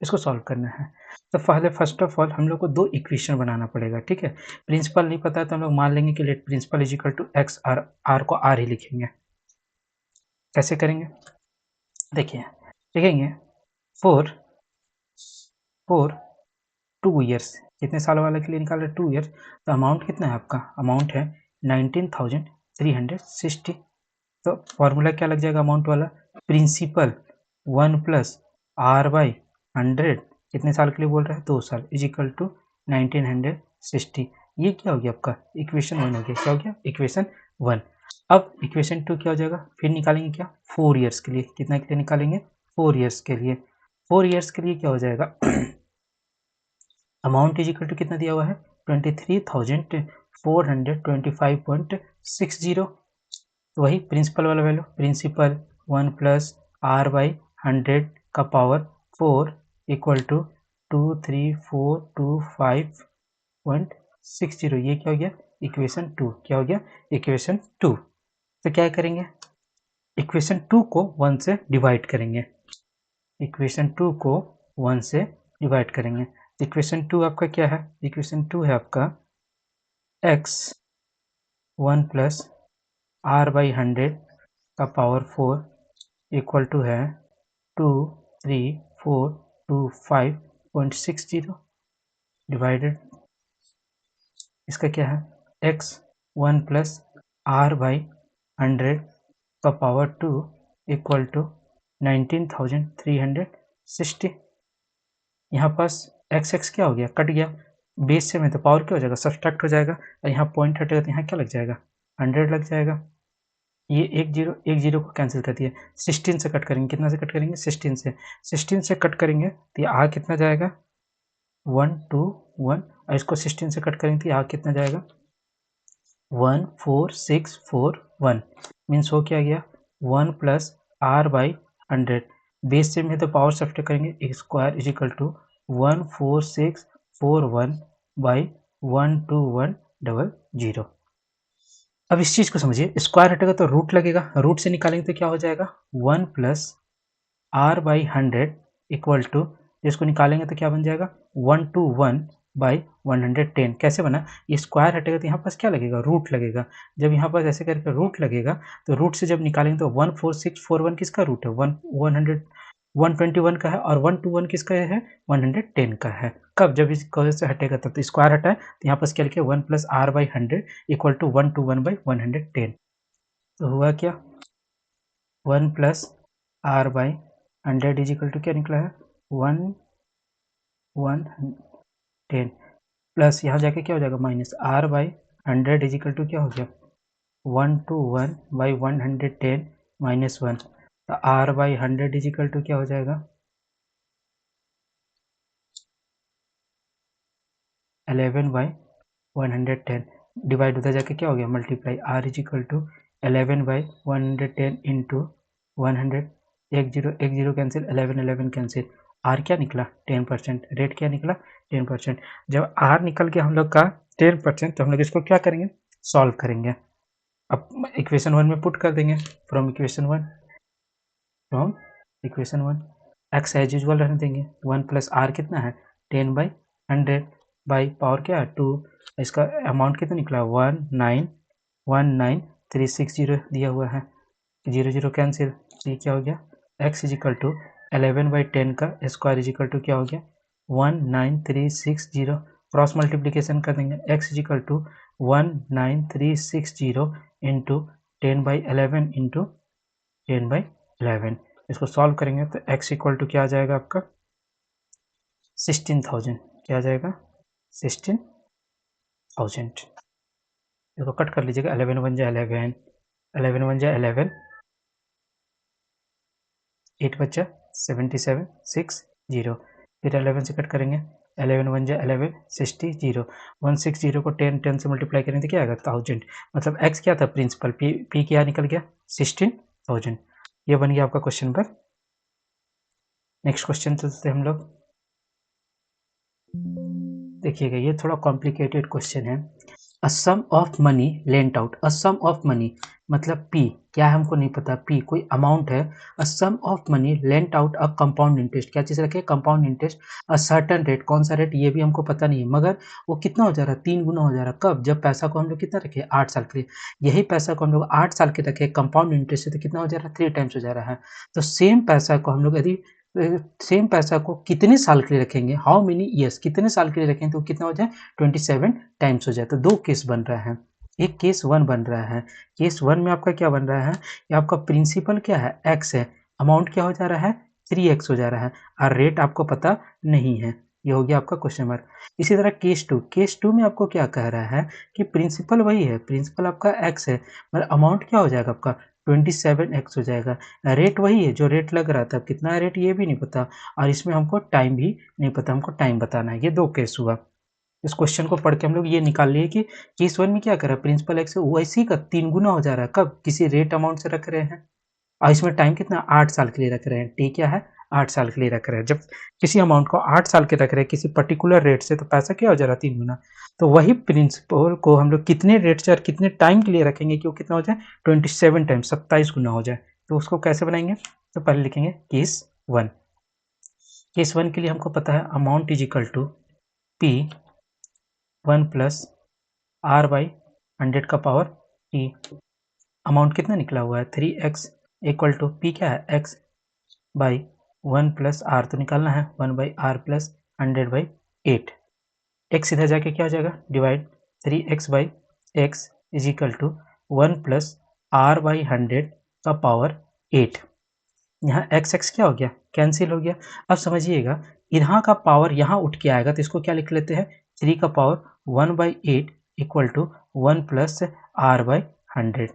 इसको सॉल्व करना है। तो पहले फर्स्ट ऑफ ऑल हम लोग को 2 इक्वेशन बनाना पड़ेगा ठीक है। प्रिंसिपल नहीं पता है तो हम लोग मान लेंगे कि let principal is equal to X R को आर ही लिखेंगे। कैसे करेंगे देखिए लिखेंगे 4 2 ईयर्स कितने साल वाले के लिए निकाल रहे 2 ईयर्स तो अमाउंट कितना है आपका अमाउंट है 19,360। तो फॉर्मूला क्या लग जाएगा अमाउंट वाला प्रिंसिपल 1 प्लस आर बाई 100 कितने साल के लिए बोल रहा है 2 साल इज इक्वल टू 1960। ये क्या हो गया आपका इक्वेशन 1 हो गया क्या हो गया इक्वेशन 1। अब इक्वेशन 2 क्या हो जाएगा फिर निकालेंगे क्या 4 ईयर्स के लिए कितना के लिए निकालेंगे 4 ईयर्स के लिए 4 ईयर्स के लिए क्या हो जाएगा अमाउंट इज इक्वल टू कितना दिया हुआ है 23,425.60। तो वही प्रिंसिपल वाला value principal 1 plus R by 100 का पावर 4 इक्वल टू 23,425.60। ये क्या हो गया इक्वेशन 2 क्या हो गया इक्वेशन 2। तो क्या करेंगे इक्वेशन 2 को 1 से डिवाइड करेंगे इक्वेशन 2 को 1 से डिवाइड करेंगे। इक्वेशन 2 आपका क्या है इक्वेशन 2 है आपका x 1 प्लस आर बाई 100 का पावर 4 इक्वल टू है 23425.60 डिवाइडेड इसका क्या है x 1 प्लस r बाई 100 का पावर 2 इक्वल टू 19,360। यहाँ पास x क्या हो गया, कट गया, बेस से में तो पावर क्या हो जाएगा, सब्सट्रैक्ट हो जाएगा, और यहाँ पॉइंट हटेगा तो यहाँ क्या लग जाएगा, 100 लग जाएगा। ये एक जीरो को कैंसिल कर दिया, 16 से कट करेंगे, कितना से कट करेंगे, 16 से कट करेंगे तो ये आ कितना जाएगा 1 2 1, और इसको 16 से कट करेंगे तो ये आ कितना जाएगा 14641, मीन्स हो क्या गया 1 प्लस r बाई 100, बेस से में तो पावर सब्सट्रैक्ट करेंगे, square is equal to 14641 by 12100। अब इस चीज को समझिए, स्क्वायर हटेगा तो रूट लगेगा, रूट से निकालेंगे तो क्या हो जाएगा 1 plus r by 100 equal to, इसको निकालेंगे तो क्या बन जाएगा 121 बाई 110। कैसे बना, ये स्क्वायर हटेगा तो यहाँ पास क्या लगेगा, रूट लगेगा, जब यहाँ पास ऐसे करके रूट लगेगा तो रूट से जब निकालेंगे तो 14641 किसका रूट है 121 का है, और 121 किसका है 110 का है। कब, जब इस कॉलेज से हटेगा तब, तो स्क्वायर हटा है तो यहाँ पास क्या लिखे 1 plus r by 100 equal to 121 by 110। तो हुआ क्या 1 plus r by 100 is equal to क्या निकला है 110 प्लस यहाँ जाके क्या हो जाएगा minus r by 100 is equal to क्या हो गया 121 बाई 110 माइनस 1, तो r by 100 is equal to क्या हो जाएगा 11 बाई 110, डिवाइड उधर जाके क्या हो गया multiply, r is equal to 11 by 110 into 100, एक जीरो कैंसिल, 11 कैंसिल, r क्या निकला 10%, रेट क्या निकला 10%। जब r निकल गया हम लोग का 10%, तो हम लोग इसको क्या करेंगे सॉल्व करेंगे। अब इक्वेशन 1 में पुट कर देंगे, from equation 1 x as usual रहने देंगे, 1 प्लस r कितना है 10 बाई 100 बाई पावर क्या है 2, इसका अमाउंट कितना निकला 1919360 दिया हुआ है, 0 कैंसिल, ये क्या हो गया x is equal to 11 by 10 का स्क्वायर इज इक्वल टू क्या हो गया 19360, क्रॉस मल्टीप्लीकेशन कर देंगे, x is equal to 19360 into 10 by 11 into 10 by 11, इसको सॉल्व करेंगे तो x इक्वल टू क्या आ जाएगा आपका 16,000, क्या आ जाएगा 16,000। इसको कट कर लीजिएगा, 11 1 जा 11, 11 1 जा 11, 8 बचा 77 60, फिर 11 से कट करेंगे, 11 1 जा 11 60, 160 को 10 से मल्टीप्लाई करेंगे तो क्या आएगा 1000, मतलब x क्या था प्रिंसिपल, p क्या निकल गया 16,000। ये बन गया आपका क्वेश्चन नंबर। नेक्स्ट क्वेश्चन चलते हम लोग, देखिएगा ये थोड़ा कॉम्प्लिकेटेड क्वेश्चन है। A sum of money lent out, a sum of money मतलब p क्या है हमको नहीं पता, p कोई अमाउंट है, a sum of money lent out a compound interest, क्या चीज़ रखे compound interest, a certain rate, कौन सा रेट ये भी हमको पता नहीं है, मगर वो कितना हो जा रहा है 3 गुना हो जा रहा है, कब, जब पैसा को हम लोग कितना रखे 8 साल के लिए, यही पैसा को हम लोग 8 साल के रखे कंपाउंड इंटरेस्ट से तो कितना हो जा रहा है 3 टाइम्स हो जा रहा है। तो सेम पैसा को हम लोग यदि सेम पैसा को कितने साल के लिए रखेंगे, हाउ मेनी ईयर्स, कितने साल के लिए रखेंगे तो कितना हो जाए 27 टाइम्स हो जाए। तो दो केस बन रहा है, एक केस 1 बन रहा है, केस 1 में आपका क्या बन रहा है कि आपका प्रिंसिपल क्या है x है, अमाउंट क्या हो जा रहा है 3x हो जा रहा है, और रेट आपको पता नहीं है, ये हो गया आपका क्वेश्चन मार्क। इसी तरह केस 2 में आपको क्या कह रहा है कि प्रिंसिपल वही है, प्रिंसिपल आपका x है, मगर अमाउंट क्या हो जाएगा आपका 27x हो जाएगा, रेट वही है जो रेट लग रहा था, कितना रेट ये भी नहीं पता, और इसमें हमको टाइम भी नहीं पता, हमको टाइम बताना है। ये दो केस हुआ। इस क्वेश्चन को पढ़ के हम लोग ये निकाल लिए कि केस 1 में क्या कर रहा है प्रिंसिपल एक्स वैसे ही का 3 गुना हो जा रहा है, कब, किसी रेट अमाउंट से रख रहे हैं, और इसमें टाइम कितना 8 साल के लिए रख रहे हैं, टी क्या है 8 साल के लिए रख रहे हैं। जब किसी अमाउंट को 8 साल के रख रहे हैं किसी पर्टिकुलर रेट से, तो पैसा क्या हो जा रहा है 3 गुना। तो वही प्रिंसिपल को हम लोग कितने रेट से और कितने टाइम के लिए रखेंगे कि वो कितना हो जाए 27 टाइम 27 गुना हो जाए। तो उसको कैसे बनाएंगे, तो पहले लिखेंगे केस 1। केस 1 के लिए हमको पता है amount is equal to P 1 plus r by 100 का पावर t, अमाउंट कितना निकला हुआ है 3x इक्वल टू पी क्या है x बाई 1 प्लस आर, तो निकालना है 1 बाई आर प्लस 100/8। x इधर जाके क्या हो जाएगा divide 3x by X is equal to 1 plus R by 100 का पावर 8। यहाँ एक्स एक्स क्या हो गया कैंसिल हो गया। अब समझिएगा यहाँ का पावर यहाँ उठ के आएगा तो इसको क्या लिख लेते हैं 3 का power 1/8 equal to 1 plus R by 100।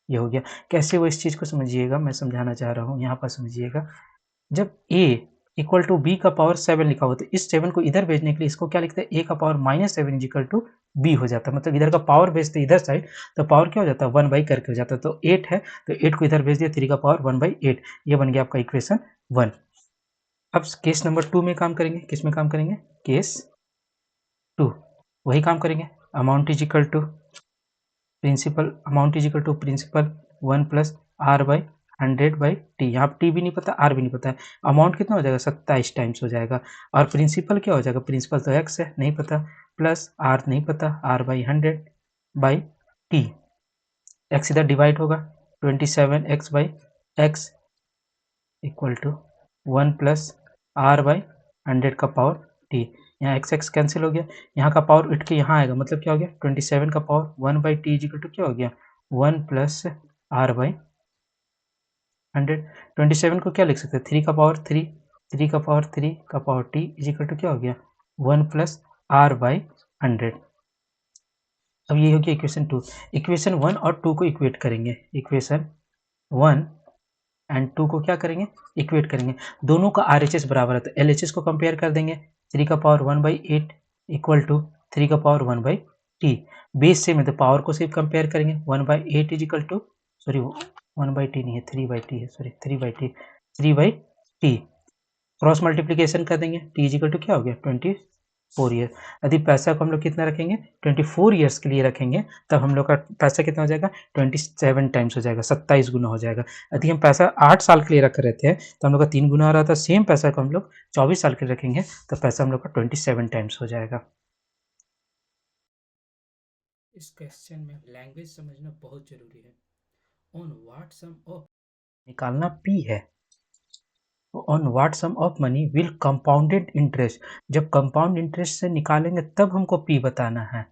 ये हो गया। कैसे वो इस चीज़ को समझिएगा, मैं समझाना चाह रहा हूँ। यहाँ पर समझिएगा जब a इक्वल टू बी का पावर 7 लिखा हुआ तो इस 7 को इधर भेजने के लिए इसको क्या लिखते हैं a का पावर -7 इक्वल टू b हो जाता है। मतलब इधर का पावर भेजते इधर साइड तो पावर क्या हो जाता है 1 बाई करके हो जाता है। तो 8 है तो 8 को इधर भेज दिया 3 का पावर 1/8। ये बन गया आपका इक्वेशन 1। अब केस नंबर 2 में काम करेंगे। किस में काम करेंगे केस 2 वही काम करेंगे। Amount is equal to principal, amount is equal to principal 1 plus R by 100/t। यहाँ टी भी नहीं पता आर भी नहीं पता है। अमाउंट कितना हो जाएगा 27 टाइम्स हो जाएगा। और प्रिंसिपल क्या हो जाएगा, प्रिंसिपल तो x है नहीं पता, प्लस आर नहीं पता आर बाई 100/t। x इधर डिवाइड होगा 27x by X equal to 1 plus R by 100 का पावर t। यहाँ x x कैंसिल हो गया, यहाँ का पावर उठ के यहाँ आएगा मतलब क्या हो गया 27 का पावर 1/t इक्वल टू क्या हो गया 1 प्लस आर बाई 100। 27 को क्या लिख सकते हैं 3 का पावर 3, 3 का पावर 3 का power t is equal to क्या हो गया 1 प्लस आर बाई 100। अब ये हो गया इक्वेशन 2। इक्वेशन 1 और 2 को इक्वेट करेंगे। इक्वेशन 1 एंड 2 को क्या करेंगे इक्वेट करेंगे। दोनों का RHS बराबर है तो LHS को कंपेयर कर देंगे। 3 का पावर 1/8 इक्वल टू 3 का पावर 1/t। बेस सेम है तो पावर को सिर्फ कंपेयर करेंगे। 1/8 is equal to sorry 1/t नहीं है 3/t है, सॉरी 3/t क्रॉस मल्टीप्लीकेशन कर देंगे। t इज इक्वल टू क्या हो गया 24 ईयर। यदि पैसा को हम लोग कितना रखेंगे 24 ईयर्स के लिए रखेंगे तब हम लोग का पैसा कितना हो जाएगा 27 टाइम्स हो जाएगा, 27 गुना हो जाएगा। यदि हम पैसा 8 साल के लिए रख रहे थे तो हम लोग का 3 गुना आ रहा था। सेम पैसा को हम लोग 24 साल के लिए रखेंगे तो पैसा हम लोग का 27 टाइम्स हो जाएगा। इस क्वेश्चन में लैंग्वेज समझना बहुत जरूरी है। ऑन व्हाट सम ऑफ निकालना p है, on what sum of money will compounded interest. जब कंपाउंड इंटरेस्ट से निकालेंगे तब हमको पी बताना है।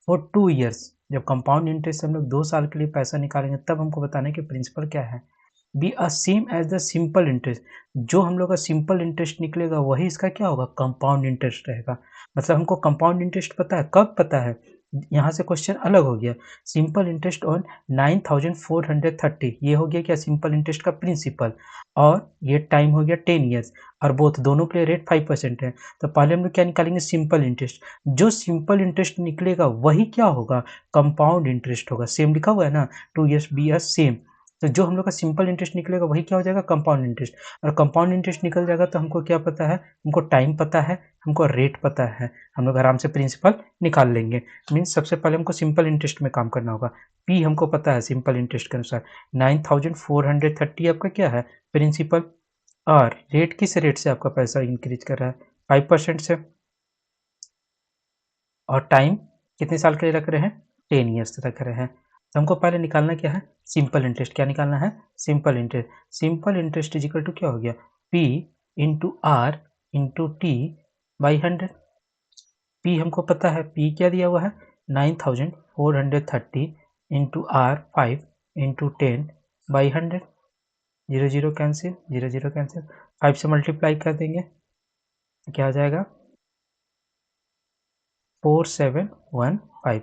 फॉर 2 ईयर्स, जब कंपाउंड इंटरेस्ट से हम लोग 2 साल के लिए पैसा निकालेंगे तब हमको बताना है कि प्रिंसिपल क्या है। Be a same as the simple interest, जो हम लोग का सिंपल इंटरेस्ट निकलेगा वही इसका क्या होगा कंपाउंड इंटरेस्ट रहेगा। मतलब हमको कंपाउंड इंटरेस्ट पता है, कब पता है यहाँ से क्वेश्चन अलग हो गया। सिंपल इंटरेस्ट ऑन 9430, ये हो गया क्या सिंपल इंटरेस्ट का प्रिंसिपल, और ये टाइम हो गया 10 ईयर्स, और बोथ दोनों के लिए रेट 5% है। तो पहले हम लोग क्या निकालेंगे सिंपल इंटरेस्ट। जो सिंपल इंटरेस्ट निकलेगा वही क्या होगा कंपाउंड इंटरेस्ट होगा। सेम लिखा हुआ है ना 2 ईयर्स बी अ सेम, तो जो हम लोग का सिंपल इंटरेस्ट निकलेगा वही क्या हो जाएगा कंपाउंड इंटरेस्ट। और कंपाउंड इंटरेस्ट निकल जाएगा तो हमको क्या पता है, हमको टाइम पता है, हमको रेट पता है, हम लोग आराम से प्रिंसिपल निकाल लेंगे। मीन्स सबसे पहले हमको सिंपल इंटरेस्ट में काम करना होगा। पी हमको पता है सिंपल इंटरेस्ट के अनुसार 9430 आपका क्या है प्रिंसिपल, और रेट किस रेट से आपका पैसा इंक्रीज कर रहा है 5% से, और टाइम कितने साल के लिए रख रहे हैं 10 ईयर्स रख रहे हैं। तो हमको पहले निकालना क्या है सिंपल इंटरेस्ट। क्या निकालना है simple interest. Simple interest is equal to क्या हो गया P into R into T by 100। P हमको पता है, P क्या दिया हुआ है 9430 into R 5 into 10 by 100। 0 0 cancel, 0 0 cancel, 5 से मल्टीप्लाई कर देंगे तो क्या आ जाएगा 4715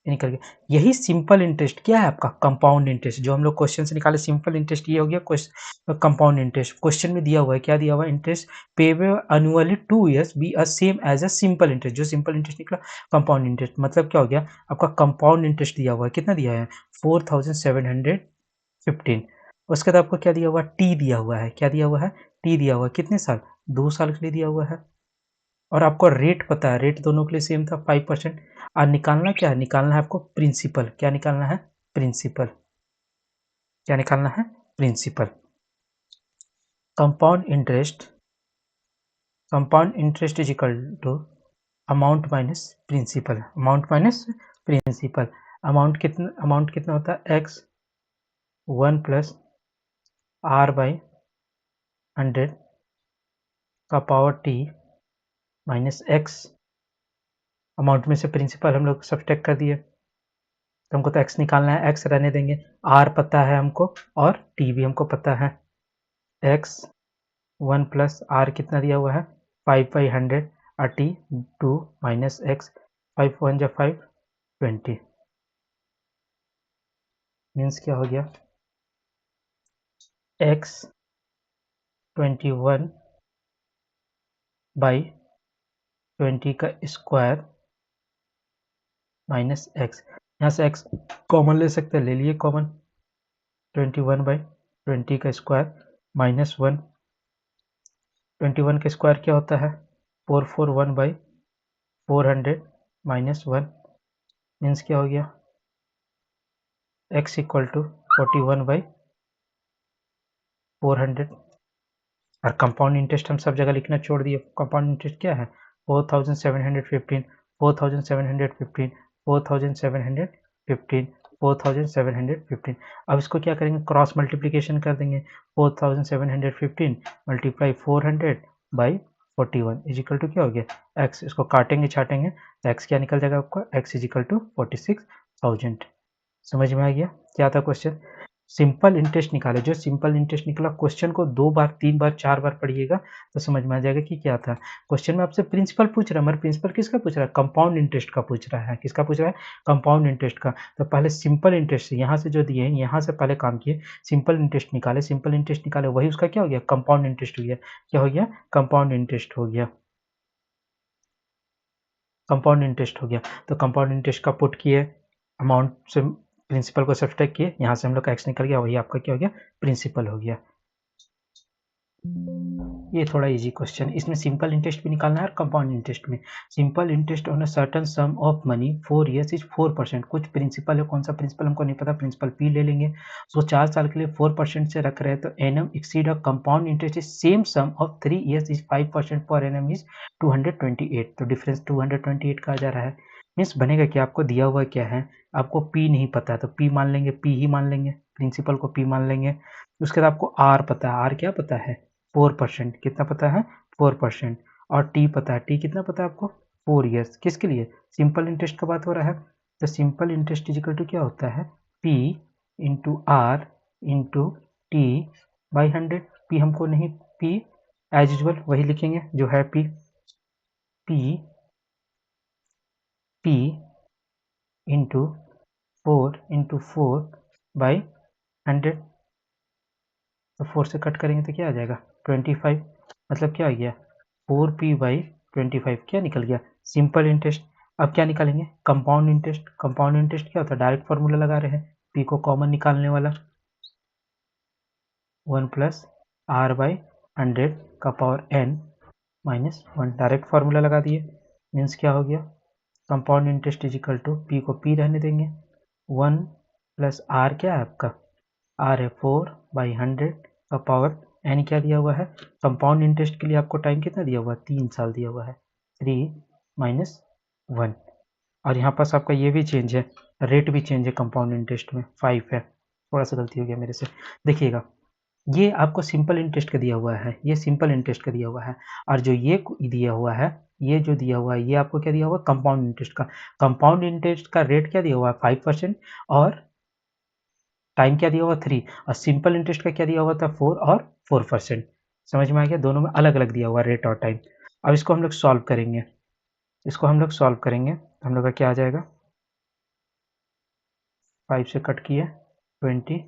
निकल गया। यही सिंपल इंटरेस्ट क्या है आपका कंपाउंड इंटरेस्ट, जो हम लोग क्वेश्चन से निकाले। सिंपल इंटरेस्ट ये हो गया क्वेश्चन कंपाउंड इंटरेस्ट। क्वेश्चन में दिया हुआ है, क्या दिया हुआ है interest payable annually 2 years be a same as a simple interest. जो सिंपल इंटरेस्ट निकला कंपाउंड इंटरेस्ट, मतलब क्या हो गया आपका कंपाउंड इंटरेस्ट दिया हुआ है। कितना दिया है 4715। उसके बाद आपको क्या दिया हुआ है टी दिया हुआ है। क्या दिया हुआ है टी दिया हुआ है, कितने साल 2 साल के लिए दिया हुआ है। और आपको रेट पता है, रेट दोनों के लिए सेम था 5%। और निकालना क्या है, निकालना है आपको प्रिंसिपल। क्या निकालना है प्रिंसिपल, क्या निकालना है principal. Compound interest is equal to amount minus principal. Amount minus principal. Amount कितना होता है x 1 प्लस आर बाई 100 का power T minus x, amount में से प्रिंसिपल हम लोग सब्ट्रैक्ट कर दिए, तो हमको तो एक्स निकालना है, एक्स रहने देंगे, आर पता है हमको और टी भी हमको पता है। एक्स 1 प्लस आर कितना दिया हुआ है 5/100 और टी 2 माइनस एक्स, 5 1 जा 5 20 मीन्स क्या हो गया एक्स 21 बाई 20 का स्क्वायर माइनस एक्स, यहाँ से एक्स कॉमन ले सकते हैं, ले लिए कॉमन, 21 बाई 20 का स्क्वायर माइनस 1, 21 का स्क्वायर क्या होता है 441 बाई 400 माइनस 1 मीन्स क्या हो गया x इक्वल टू 41 बाई 400। और कंपाउंड इंटरेस्ट हम सब जगह लिखना छोड़ दिए, कंपाउंड इंटरेस्ट क्या है 4715, 4715, 4715, 4715। अब इसको क्या करेंगे क्रॉस मल्टीप्लीकेशन कर देंगे, 4715 multiply 400 by 41 is equal to क्या हो गया x, इसको काटेंगे छाटेंगे तो x क्या निकल जाएगा आपका x इज इक्वल टू 46,000। समझ में आ गया क्या था क्वेश्चन। सिंपल इंटरेस्ट निकाले, जो सिंपल इंटरेस्ट निकला क्वेश्चन को 2 बार 3 बार 4 बार पढ़िएगा तो समझ में आ जाएगा कि क्या था। क्वेश्चन में आपसे प्रिंसिपल पूछ रहा है, मगर प्रिंसिपल किसका पूछ रहा है कंपाउंड इंटरेस्ट का पूछ रहा है, किसका पूछ रहा है कंपाउंड इंटरेस्ट का। तो पहले सिंपल इंटरेस्ट यहाँ से जो दिए हैं यहाँ से पहले काम किए, सिंपल इंटरेस्ट निकाले, सिंपल इंटरेस्ट निकाले वही उसका क्या हो गया कंपाउंड इंटरेस्ट हो गया, क्या हो गया कंपाउंड इंटरेस्ट हो गया, कंपाउंड इंटरेस्ट हो गया। तो कंपाउंड इंटरेस्ट का पुट किए, अमाउंट से प्रिंसिपल को सब्ट्रैक्ट किए, यहाँ से हम लोग का एक्स निकल गया, वही आपका क्या हो गया प्रिंसिपल हो गया। ये थोड़ा इजी क्वेश्चन, इसमें सिंपल इंटरेस्ट भी निकालना है और कंपाउंड इंटरेस्ट में। Simple interest on a certain some of money 4 years is 4%, कुछ प्रिंसिपल है, कौन सा प्रिंसिपल हमको नहीं पता, प्रिंसिपल पी ले लेंगे, तो 4 साल के लिए 4% से रख रहे हैं, तो एनम exceed a compound interest is same sum of 3 years इज 5% पर एनम इज 228, तो डिफरेंस 228 का आ जा रहा है। मीन्स बनेगा कि आपको दिया हुआ क्या है, आपको पी नहीं पता है तो पी मान लेंगे, पी ही मान लेंगे, प्रिंसिपल को पी मान लेंगे। उसके बाद आपको आर पता है, आर क्या पता है 4%, कितना पता है 4%, और टी पता है, टी कितना पता है आपको 4 years, किसके लिए सिंपल इंटरेस्ट का बात हो रहा है, तो सिंपल इंटरेस्ट इजिकल टू क्या होता है P into R into T by 100, P हमको नहीं, पी एज यूजल वही लिखेंगे जो है P, P P into 4 by 100, तो 4 से कट करेंगे तो क्या आ जाएगा 25, मतलब क्या आ गया 4p बाई 25, क्या निकल गया सिंपल इंटरेस्ट। अब क्या निकालेंगे कंपाउंड इंटरेस्ट, कंपाउंड इंटरेस्ट क्या होता है डायरेक्ट फॉर्मूला लगा रहे हैं, p को कॉमन निकालने वाला 1 प्लस आर बाई 100 का power n minus 1, direct formula लगा दिए, मीन्स क्या हो गया compound interest is equal to P को पी रहने देंगे, 1 प्लस आर क्या है आपका आर है 4/100 का पावर एन क्या दिया हुआ है, कंपाउंड इंटरेस्ट के लिए आपको टाइम कितना दिया हुआ है 3 साल दिया हुआ है, 3 माइनस 1। और यहाँ पास आपका ये भी चेंज है, रेट भी चेंज है कंपाउंड इंटरेस्ट में 5 है, थोड़ा सा गलती हो गया मेरे से, देखिएगा ये आपको सिंपल इंटरेस्ट का दिया हुआ है, ये सिंपल इंटरेस्ट का दिया हुआ है, और जो ये दिया हुआ है, ये जो दिया हुआ है ये आपको क्या दिया हुआ है कंपाउंड इंटरेस्ट का, कंपाउंड इंटरेस्ट का रेट क्या दिया हुआ है 5% और टाइम क्या दिया हुआ 3, और सिंपल इंटरेस्ट का क्या दिया हुआ था 4 और 4%। समझ में आ गया, दोनों में अलग अलग दिया हुआ रेट और टाइम। अब इसको हम लोग सॉल्व करेंगे, इसको हम लोग सॉल्व करेंगे, हम लोग का क्या आ जाएगा 5 से कट किए 20,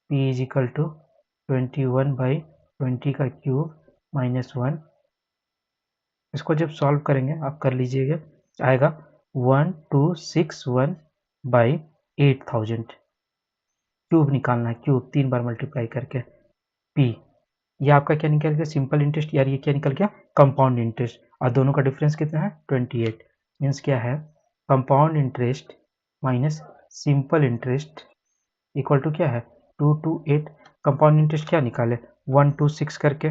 पी इज इक्वल टू 21/20 का क्यूब माइनस 1, इसको जब सॉल्व करेंगे आप कर लीजिएगा, आएगा 1261 बाई 8000, क्यूब निकालना है, क्यूब 3 बार मल्टीप्लाई करके, पी ये आपका क्या निकल गया सिंपल इंटरेस्ट, यार ये क्या निकल गया कंपाउंड इंटरेस्ट, और दोनों का डिफरेंस कितना है 28, मीन्स क्या है compound interest minus simple interest equal to क्या है 228, कंपाउंड इंटरेस्ट क्या निकाले 126 करके,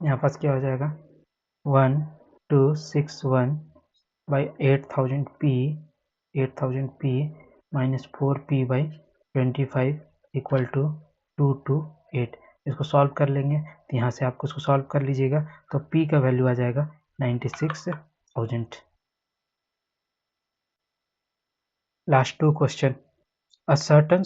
यहाँ पास क्या हो जाएगा 1261 by 8000 p minus 4p by 25 equal to 228। इसको सॉल्व कर लेंगे तो यहाँ से आपको इसको सॉल्व कर लीजिएगा तो p का वैल्यू आ जाएगा 96,000। Last 2 question. A certain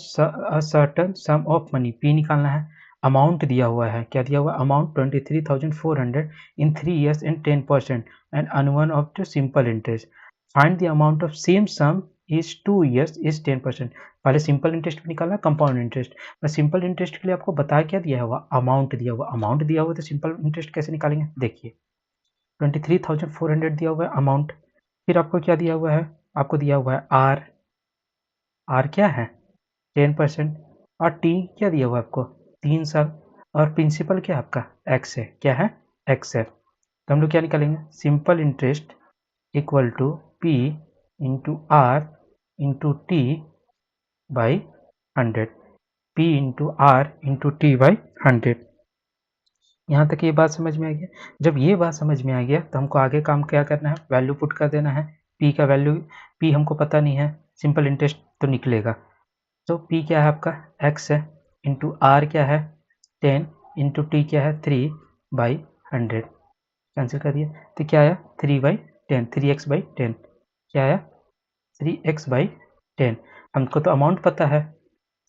some of money p निकालना है। अमाउंट दिया हुआ है, क्या दिया हुआ है? Amount 23,400 in 3 years and 10% and अनवन of the simple interest. Find the amount of same sum is 2 years is 10%। पहले सिंपल इंटरेस्ट भी निकालना, कंपाउंड इंटरेस्ट। मैं सिंपल इंटरेस्ट के लिए आपको बताया क्या दिया हुआ, अमाउंट दिया हुआ। अमाउंट दिया हुआ तो सिंपल इंटरेस्ट कैसे निकालेंगे, देखिए 23,400 दिया हुआ है अमाउंट। फिर आपको क्या दिया हुआ है, आपको दिया हुआ है आर क्या है 10%, और टी क्या दिया हुआ है आपको 3 साल, और प्रिंसिपल क्या आपका एक्स है, क्या है एक्स है। तो हम लोग क्या निकालेंगे, simple interest equal to P into R into T by 100, P into R into T by 100। यहाँ तक ये बात समझ में आ गया। जब ये बात समझ में आ गया तो हमको आगे काम क्या करना है, वैल्यू पुट कर देना है। पी का वैल्यू, पी हमको पता नहीं है, सिंपल इंटरेस्ट तो निकलेगा। तो p क्या है आपका x है, इंटू आर क्या है 10, इंटू टी क्या है 3 बाई 100। कैंसिल कर दिया तो क्या आया 3/10, 3x/10 क्या आया 3x/10। हमको तो अमाउंट पता है,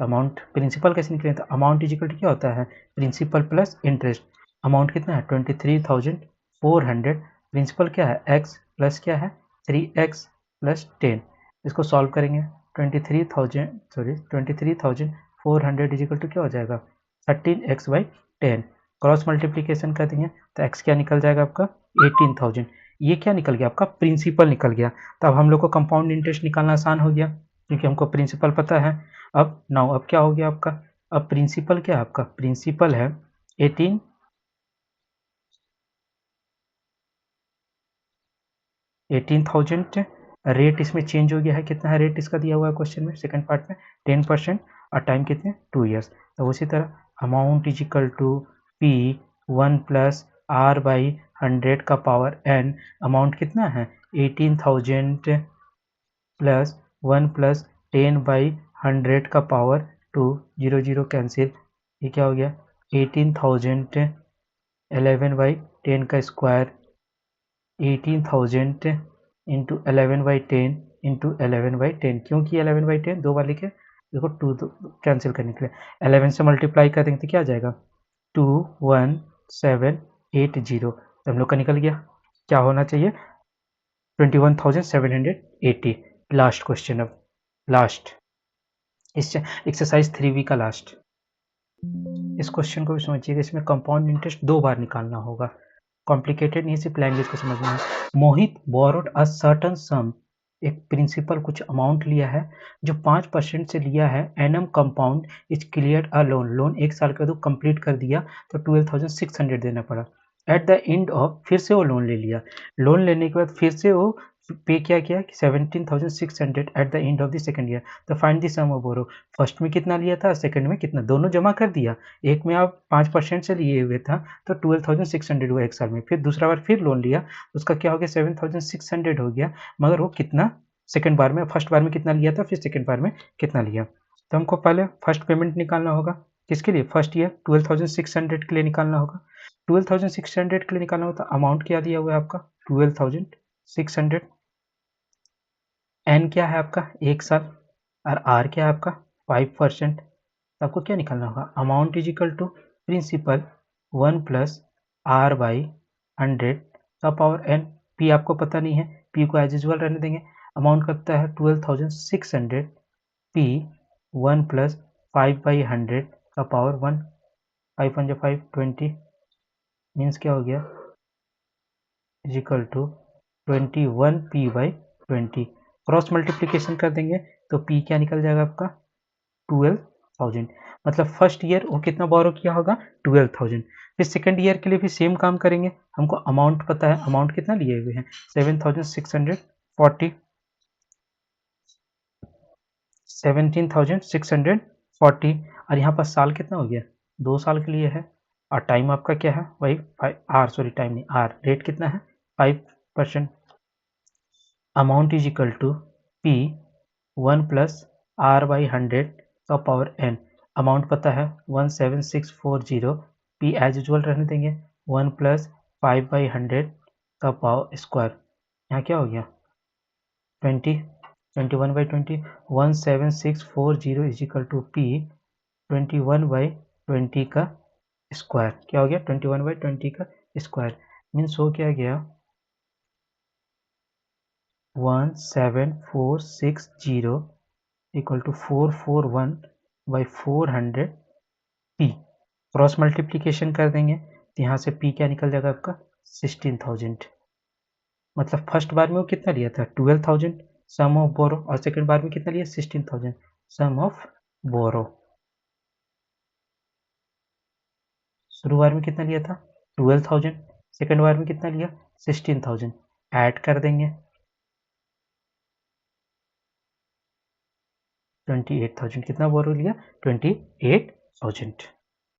अमाउंट प्रिंसिपल कैसे निकले, तो अमाउंट इज इक्वल टू क्या होता है प्रिंसिपल प्लस इंटरेस्ट। अमाउंट कितना है 23,400, प्रिंसिपल क्या है x प्लस क्या है 3x+10। इसको सॉल्व करेंगे 23,400 इज इक्वल टू क्या हो जाएगा 13x/10। क्रॉस मल्टीप्लीकेशन कर देंगे तो x क्या निकल जाएगा आपका 18,000। ये क्या निकल गया आपका प्रिंसिपल निकल गया। तो अब हम लोग को कंपाउंड इंटरेस्ट निकालना आसान हो गया क्योंकि हमको प्रिंसिपल पता है। अब क्या हो गया आपका, अब प्रिंसिपल क्या है आपका, प्रिंसिपल है 18,000। रेट इसमें चेंज हो गया है, कितना है रेट इसका दिया हुआ है क्वेश्चन में सेकंड पार्ट में 10%, और टाइम कितने 2 ईयर्स। तो उसी तरह amount is equal to P 1 plus R by 100 का पावर एन। अमाउंट कितना है 18,000 प्लस 1 प्लस 10/100 का पावर 2, 0 0 कैंसिल, ये क्या हो गया 18,000 11/10 का स्क्वायर, 18,000 इंटू 11/10 इंटू 11/10। क्योंकि 11/10 दो बार लिखे, देखो 2 कैंसिल करने के लिए 11 से मल्टीप्लाई कर देंगे तो क्या आ जाएगा 21780। तो हम लोग का निकल गया, क्या होना चाहिए 21,780। लास्ट क्वेश्चन, अब लास्ट इस एक्सरसाइज 3B का लास्ट। इस क्वेश्चन को भी समझिएगा, इसमें कंपाउंड इंटरेस्ट 2 बार निकालना होगा। कॉम्प्लिकेटेड नहीं, सिर्फ लैंग्वेज को समझना है। मोहित बोरोड अ सर्टन सम, एक प्रिंसिपल कुछ अमाउंट लिया है जो 5% से लिया है। Annum compound is clear a loan, loan 1 साल के बाद कंप्लीट कर दिया तो 12,600 देना पड़ा। एट द एंड ऑफ, फिर से वो लोन ले लिया, लोन लेने के बाद फिर से वो पे क्या किया कि 17,600 at the end of the second year. तो find the sum of borrow, first में कितना लिया था, सेकंड में कितना, दोनों जमा कर दिया। एक में आप 5% से लिए हुए था तो 12,600 हुआ 1 साल में, फिर दूसरा बार फिर लोन लिया, उसका क्या हो गया 7,600 हो गया। मगर वो कितना सेकंड बार में, फर्स्ट बार में कितना लिया था, फिर सेकंड बार में कितना लिया। तो हमको पहले फर्स्ट पेमेंट निकालना होगा, किसके लिए, फर्स्ट ईयर 12,600 के लिए निकालना होगा। 12,600 के लिए निकालना होगा तो अमाउंट क्या दिया हुआ है आपका 12,600, एन क्या है आपका 1 साल, और आर क्या है आपका 5%। तो आपको क्या निकालना होगा, amount is equal to principal 1 plus R by 100 का पावर एन। पी आपको पता नहीं है, पी को एज यूजल रहने देंगे। अमाउंट करता है 12,600, पी 1 प्लस 5/100 का पावर 1, 5 1 5 20 मीन्स क्या हो गया is equal to 21p/20। Cross multiplication कर देंगे तो p क्या निकल जाएगा आपका 12,000। मतलब फर्स्ट ईयर वो कितना बोरो किया होगा 12,000। फिर सेकंड ईयर के लिए भी सेम काम करेंगे, हमको अमाउंट पता है, अमाउंट कितना लिए हुए हैं 7,640, 17,640, और यहाँ पर साल कितना हो गया 2 साल के लिए है और टाइम आपका क्या है, वही आर, सॉरी टाइम नहीं, आर, रेट कितना है 5%। Amount is equal to P 1 plus R by 100 का पावर एन। अमाउंट पता है 17640, पी एज यूजल रहने देंगे 1 प्लस 5/100 का पावर स्क्वायर। यहाँ क्या हो गया 20, 21/20, 17640 इज इक्वल टू पी 21/20 का स्क्वायर। क्या हो गया 21/20 का स्क्वायर, मीन्स हो क्या गया 17460 equal to 441/400 P. Cross multiplication कर देंगे तो यहाँ से पी क्या निकल जाएगा आपका 16,000। मतलब फर्स्ट बार में वो कितना लिया था 12,000 सम ऑफ बोरो, और सेकंड बार में कितना लिया 16,000 सम ऑफ बोरो। शुरू बार में कितना लिया था 12,000, सेकंड बार में कितना लिया 16,000, ऐड कर देंगे 28,000। कितना बोरो लिया 28,000।